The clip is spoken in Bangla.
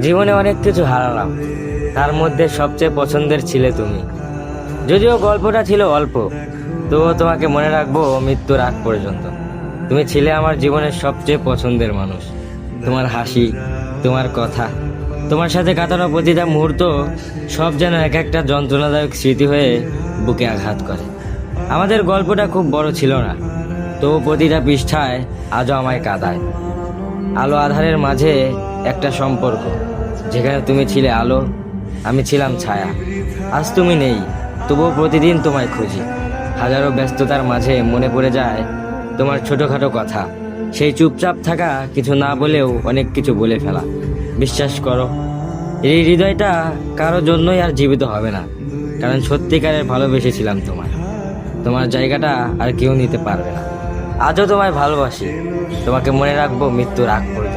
জীবনে অনেক কিছু হারালাম, তার মধ্যে সবচেয়ে পছন্দের ছিলে তুমি। যদিও গল্পটা ছিল অল্প, তবুও তোমাকে মনে রাখবো মৃত্যুর আগ পর্যন্ত। তুমি ছিলে আমার জীবনের সবচেয়ে পছন্দের মানুষ। তোমার হাসি, তোমার কথা, তোমার সাথে কাটানো প্রতিটা মুহূর্ত সব যেন এক একটা যন্ত্রণাদায়ক স্মৃতি হয়ে বুকে আঘাত করে। আমাদের গল্পটা খুব বড় ছিল না, তবু প্রতিটা পৃষ্ঠায় আজও আমায় কাঁদায়। আলো আধারের মাঝে একটা সম্পর্ক, যেখানে তুমি ছিলে আলো, আমি ছিলাম ছায়া। আজ তুমি নেই, তবুও প্রতিদিন তোমায় খুঁজি। হাজারো ব্যস্ততার মাঝে মনে পড়ে যায় তোমার ছোটখাটো কথা, সেই চুপচাপ থাকা, কিছু না বলেও অনেক কিছু বলে ফেলা। বিশ্বাস করো, এই হৃদয়টা কারো জন্যই আর জীবিত হবে না, কারণ সত্যিকারের ভালোবেসেছিলাম তোমায়। তোমার জায়গাটা আর কেউ নিতে পারবে না। আজও তোমায় ভালোবাসি, তোমাকে মনে রাখবো মৃত্যুর আগ পর্যন্ত।